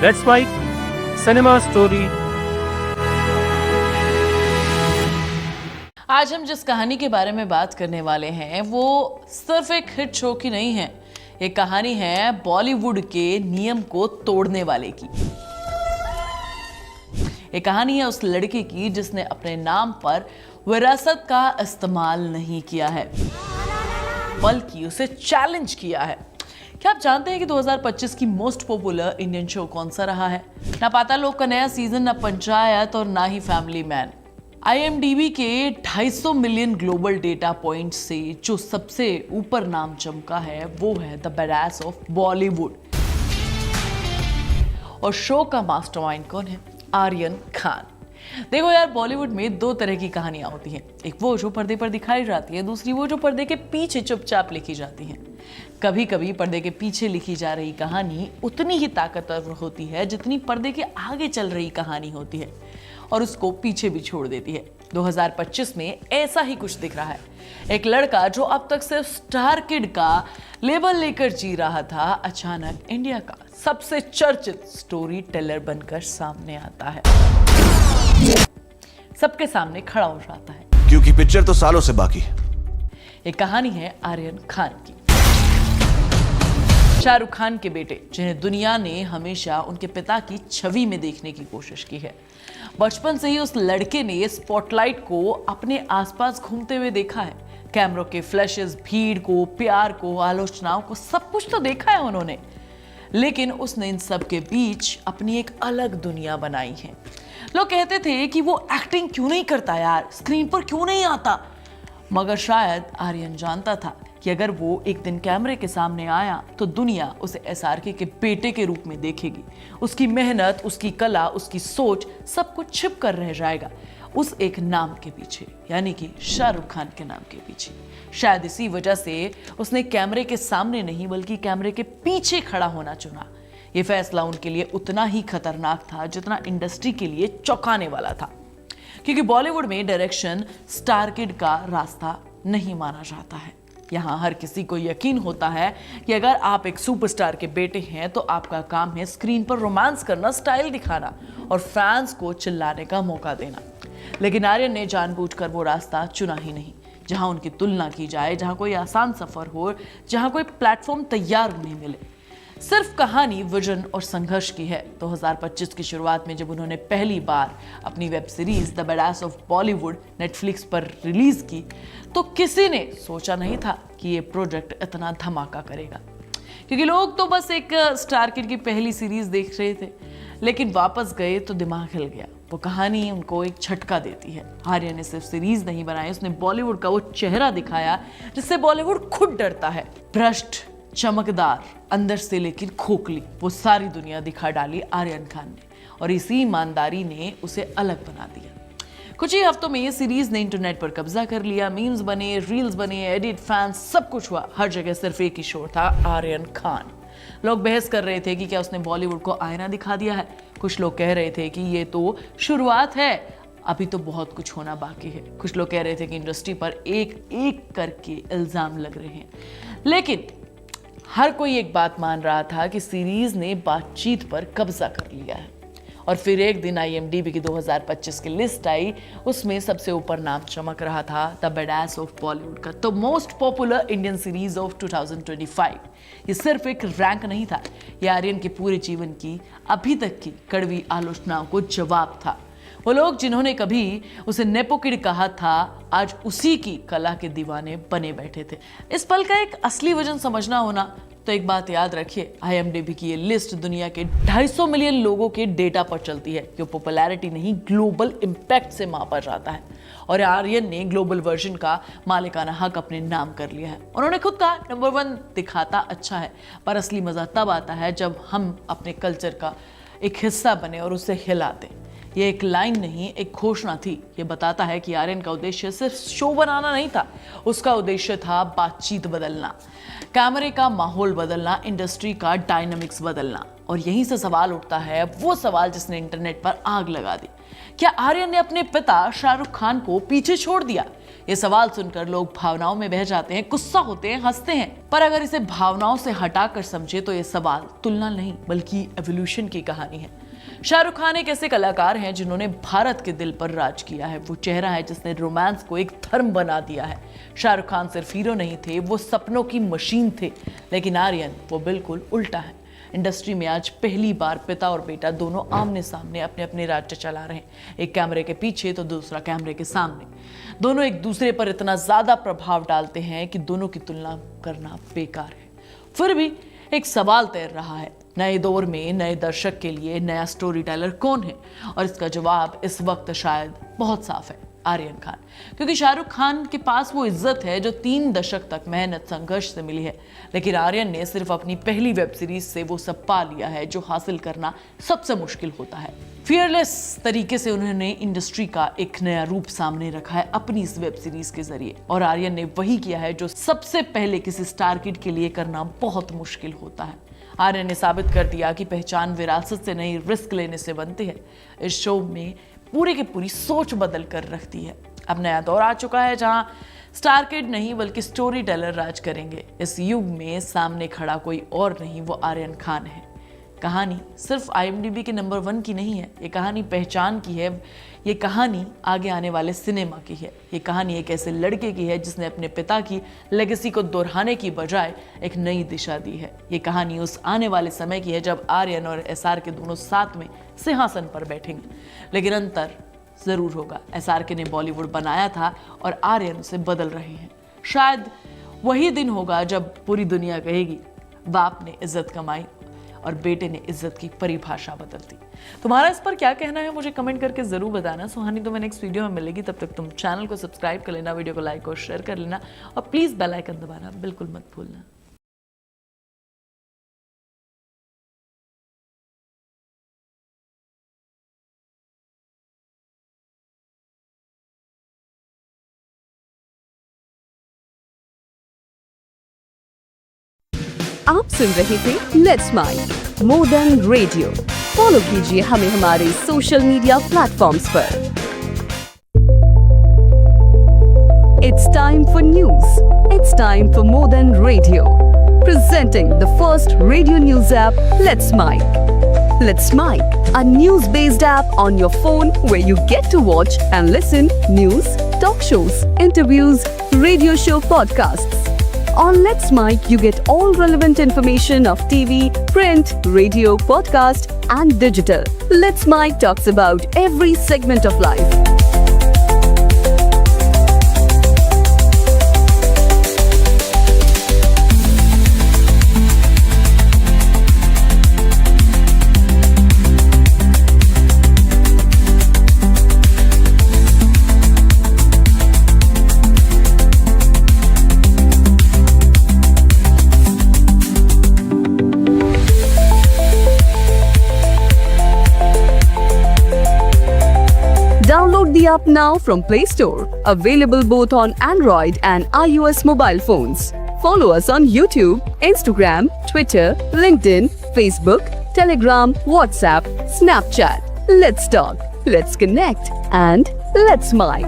Let's write cinema story. आज हम जिस कहानी के बारे में बात करने वाले हैं वो सिर्फ एक हिट शो की नहीं है। ये कहानी है बॉलीवुड के नियम को तोड़ने वाले की। ये कहानी है उस लड़के की जिसने अपने नाम पर विरासत का इस्तेमाल नहीं किया है, बल्कि उसे चैलेंज किया है। क्या आप जानते हैं कि 2025 की मोस्ट पॉपुलर इंडियन शो कौन सा रहा है? ना पाताल लोक का नया सीजन, ना पंचायत और ना ही फैमिली मैन। IMDb के 250 मिलियन ग्लोबल डेटा पॉइंट से जो सबसे ऊपर नाम चमका है वो है द बैडास ऑफ बॉलीवुड। और शो का मास्टरमाइंड कौन है? आर्यन खान। देखो यार, बॉलीवुड में दो तरह की कहानियां होती हैं। एक वो जो पर्दे पर दिखाई जाती है, दूसरी वो जो पर्दे के पीछे चुपचाप लिखी जाती है। कभी कभी पर्दे के पीछे लिखी जा रही कहानी उतनी ही ताकतवर होती है जितनी पर्दे के आगे चल रही कहानी होती है, और उसको पीछे भी छोड़ देती है। 2025 में ऐसा ही कुछ दिख रहा है। एक लड़का जो अब तक सिर्फ स्टार किड का लेबल लेकर जी रहा था, अचानक इंडिया का सबसे चर्चित स्टोरी टेलर बनकर सामने आता है, सबके सामने खड़ा हो जाता है। क्योंकि पिक्चर तो सालों से बाकी है। ये कहानी है आर्यन खान की, शाहरुख खान के बेटे, जिन्हें दुनिया ने हमेशा उनके पिता की छवि में देखने की कोशिश की है। बचपन से ही उस लड़के ने स्पॉटलाइट को अपने आसपास घूमते हुए देखा है। कैमरों के फ्लैशेस, भीड़ को, प्यार को, आलोचनाओं को, सब कुछ तो देखा है उन्होंने। लेकिन उसने इन सब के बीच अपनी एक अलग दुनिया बनाई है। लोग कहते थे कि वो एक्टिंग क्यों नहीं करता यार, स्क्रीन पर क्यों नहीं आता, मगर शायद आर्यन जानता था कि अगर वो एक दिन कैमरे के सामने आया तो दुनिया उसे SRK के बेटे के रूप में देखेगी। उसकी मेहनत, उसकी कला, उसकी सोच, सब कुछ छिप कर रह जाएगा उस एक नाम के पीछे, यानी कि शाहरुख खान के नाम के पीछे। शायद इसी वजह से उसने कैमरे के सामने नहीं बल्कि कैमरे के पीछे खड़ा होना चुना। ये फैसला उनके लिए उतना ही खतरनाक था जितना इंडस्ट्री के लिए चौंकाने वाला था, क्योंकि बॉलीवुड में डायरेक्शन स्टार किड का रास्ता नहीं माना जाता है। यहाँ हर किसी को यकीन होता है कि अगर आप एक सुपरस्टार के बेटे हैं तो आपका काम है स्क्रीन पर रोमांस करना, स्टाइल दिखाना और फैंस को चिल्लाने का मौका देना। लेकिन आर्यन ने जानबूझकर वो रास्ता चुना ही नहीं, जहाँ उनकी तुलना की जाए, जहाँ कोई आसान सफर हो, जहाँ कोई प्लेटफॉर्म तैयार उन्हें मिले। सिर्फ कहानी, विजन और संघर्ष की है। 2025 की शुरुआत में जब उन्होंने पहली बार अपनी web series the badass of Bollywood Netflix पर रिलीज की तो किसी ने सोचा नहीं था कि ये प्रोजेक्ट इतना धमाका करेगा, क्योंकि लोग तो बस एक स्टार किड की पहली सीरीज देख रहे थे, लेकिन वापस गए तो दिमाग हिल गया। वो कहानी उनको एक झटका देती है। आर्यन ने सिर्फ सीरीज नहीं बनाई, उसने बॉलीवुड का वो चेहरा दिखाया जिससे बॉलीवुड खुद डरता है। भ्रष्ट, चमकदार, अंदर से लेकिन खोखली, वो सारी दुनिया दिखा डाली आर्यन खान ने, और इसी ईमानदारी ने उसे अलग बना दिया। कुछ ही हफ्तों में ये सीरीज ने इंटरनेट पर कब्जा कर लिया। मीम्स बने, रील्स बने, एडिट, फैंस, सब कुछ हुआ। हर जगह सिर्फ एक ही शोर था, आर्यन खान। लोग बहस कर रहे थे कि क्या उसने बॉलीवुड को आईना दिखा दिया है। कुछ लोग कह रहे थे कि ये तो शुरुआत है, अभी तो बहुत कुछ होना बाकी है। कुछ लोग कह रहे थे कि इंडस्ट्री पर एक एक करके इल्जाम लग रहे हैं। लेकिन हर कोई एक बात मान रहा था कि सीरीज ने बातचीत पर कब्जा कर लिया है। और फिर एक दिन IMDb की 2025 की लिस्ट आई, उसमें सबसे ऊपर नाम चमक रहा था द बैडास ऑफ बॉलीवुड का, the most popular Indian series of 2025। ये सिर्फ एक रैंक नहीं था, ये आर्यन के पूरे जीवन की अभी तक की कड़वी आलोचनाओं को जवाब था। वो लोग जिन्होंने कभी उसे नेपो किड कहा था, आज उसी की कला के दीवाने बने बैठे थे। इस पल का एक असली वजन समझना होना तो एक बात याद रखिए, IMDb की ये लिस्ट दुनिया के 250 मिलियन लोगों के डेटा पर चलती है, जो पॉपुलैरिटी नहीं ग्लोबल इम्पैक्ट से मापा जाता है। और आर्यन ने ग्लोबल वर्जन का मालिकाना हक अपने नाम कर लिया है। उन्होंने खुद कहा, नंबर 1 दिखाता अच्छा है, पर असली मजा तब आता है जब हम अपने कल्चर का एक हिस्सा बने और उसे हिला दें। ये एक लाइन नहीं, एक घोषणा थी। ये बताता है कि आर्यन का उद्देश्य सिर्फ शो बनाना नहीं था, उसका उद्देश्य था बातचीत बदलना, कैमरे का माहौल बदलना, इंडस्ट्री का डायनामिक्स बदलना। और यहीं से सवाल उठता है, वो सवाल जिसने इंटरनेट पर आग लगा दी। क्या आर्यन ने अपने पिता शाहरुख खान को पीछे छोड़ दिया? ये सवाल सुनकर लोग भावनाओं में बह जाते हैं, गुस्सा होते हैं, हंसते हैं। पर अगर इसे भावनाओं से हटाकर समझे तो ये सवाल तुलना नहीं बल्कि एवोल्यूशन की कहानी है। शाहरुख खान एक ऐसे कलाकार हैं जिन्होंने भारत के दिल पर राज किया है। वो चेहरा है जिसने रोमांस को एक धर्म बना दिया है। शाहरुख खान सिर्फ हीरो नहीं थे, वो सपनों की मशीन थे। लेकिन आर्यन वो बिल्कुल उल्टा है। इंडस्ट्री में आज पहली बार पिता और बेटा दोनों आमने सामने अपने अपने राज्य चला रहे हैं, एक कैमरे के पीछे तो दूसरा कैमरे के सामने। दोनों एक दूसरे पर इतना ज्यादा प्रभाव डालते हैं कि दोनों की तुलना करना बेकार है। फिर भी एक सवाल तैर रहा है, नए दौर में नए दर्शक के लिए नया स्टोरी टेलर कौन है? और इसका जवाब इस वक्त शायद बहुत साफ है, आर्यन खान। क्योंकि शाहरुख खान के पास वो इज्जत है जो 3 दशक तक मेहनत संघर्ष से मिली है, लेकिन आर्यन ने सिर्फ अपनी पहली वेब सीरीज से वो सब पा लिया है जो हासिल करना सबसे मुश्किल होता है। फियरलेस तरीके से उन्होंने इंडस्ट्री का एक नया रूप सामने रखा है अपनी इस वेब सीरीज के जरिए। और आर्यन ने वही किया है जो सबसे पहले किसी स्टार किड के लिए करना बहुत मुश्किल होता है। आर्यन ने साबित कर दिया कि पहचान विरासत से नहीं, रिस्क लेने से बनती है। इस शो में पूरी की पूरी सोच बदल कर रखती है। अब नया दौर आ चुका है जहां स्टार किड नहीं बल्कि स्टोरी टेलर राज करेंगे। इस युग में सामने खड़ा कोई और नहीं, वो आर्यन खान है। कहानी सिर्फ IMDb के नंबर 1 की नहीं है, ये कहानी पहचान की है। ये कहानी आगे आने वाले सिनेमा की है। ये कहानी एक ऐसे लड़के की है जिसने अपने पिता की लेगेसी को दोहराने की बजाय एक नई दिशा दी है। ये कहानी उस आने वाले समय की है जब आर्यन और SR के दोनों साथ में सिंहासन पर बैठेंगे। लेकिन अंतर जरूर होगा। SR ने बॉलीवुड बनाया था और आर्यन उसे बदल रहे हैं। शायद वही दिन होगा जब पूरी दुनिया कहेगी बाप ने इज्जत कमाई और बेटे ने इज्जत की परिभाषा बदल दी। तुम्हारा इस पर क्या कहना है मुझे कमेंट करके जरूर बताना। सुहानी तुम्हें नेक्स्ट वीडियो में मिलेगी। तब तक तुम चैनल को सब्सक्राइब कर लेना, वीडियो को लाइक और शेयर कर लेना और प्लीज बेल आइकन दबाना बिल्कुल मत भूलना। आप सुन रहे थे let's mic more than radio. Follow कीजिए हमें हमारे सोशल मीडिया प्लेटफॉर्म्स पर। It's time for news. It's time for more than radio. Presenting the first radio news app, Let's Mic. Let's Mic, a news-based app on your phone where you get to watch and listen news, talk shows, interviews, radio show podcasts. On Let's Mic, you get all relevant information of TV, print, radio, podcast, and digital. Let's Mic talks about every segment of life. Download the app now from Play Store. Available both on Android and iOS mobile phones. Follow us on YouTube, Instagram, Twitter, LinkedIn, Facebook, Telegram, WhatsApp, Snapchat. Let's talk, let's connect, and let's mic.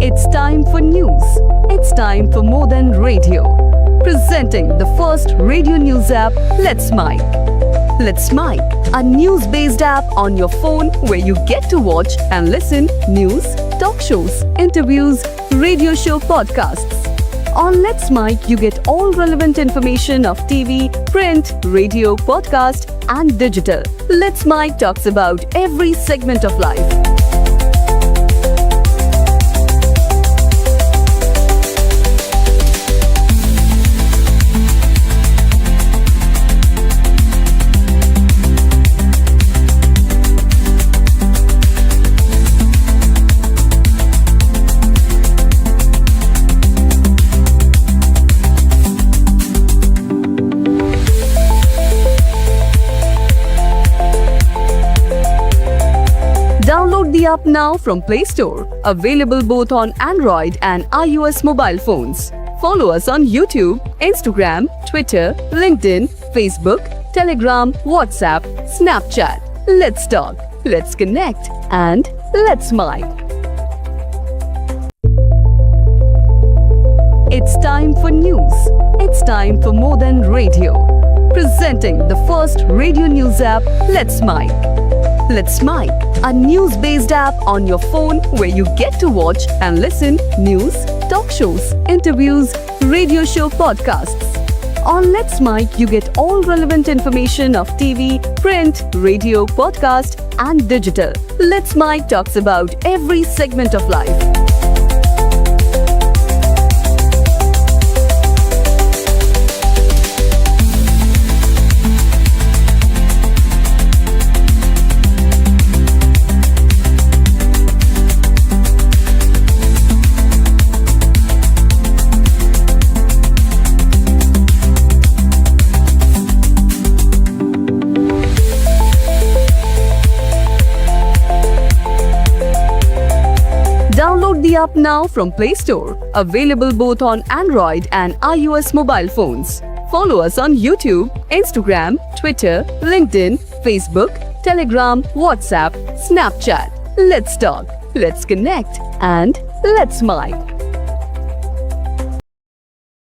It's time for news. It's time for more than radio. Presenting the first radio news app, Let's Mic. Let's Mic, a news-based app on your phone where you get to watch and listen news, talk shows, interviews, radio show podcasts. On Let's Mic, you get all relevant information of TV, print, radio, podcast, and digital. Let's Mic talks about every segment of life. app now from Play Store. Available both on Android and iOS mobile phones. Follow us on YouTube, Instagram, Twitter, LinkedIn, Facebook, Telegram, WhatsApp, Snapchat. Let's talk, let's connect, and let's mic. It's time for news. It's time for more than radio. Presenting the first radio news app, Let's Mic. Let's Mic, a news-based app on your phone where you get to watch and listen news, talk shows, interviews, radio show podcasts. On Let's Mic, you get all relevant information of TV, print, radio, podcast, and digital. Let's Mic talks about every segment of life. Download the app now from Play Store. Available both on Android and iOS mobile phones. Follow us on YouTube, Instagram, Twitter, LinkedIn, Facebook, Telegram, WhatsApp, Snapchat. Let's talk, let's connect, and let's mic.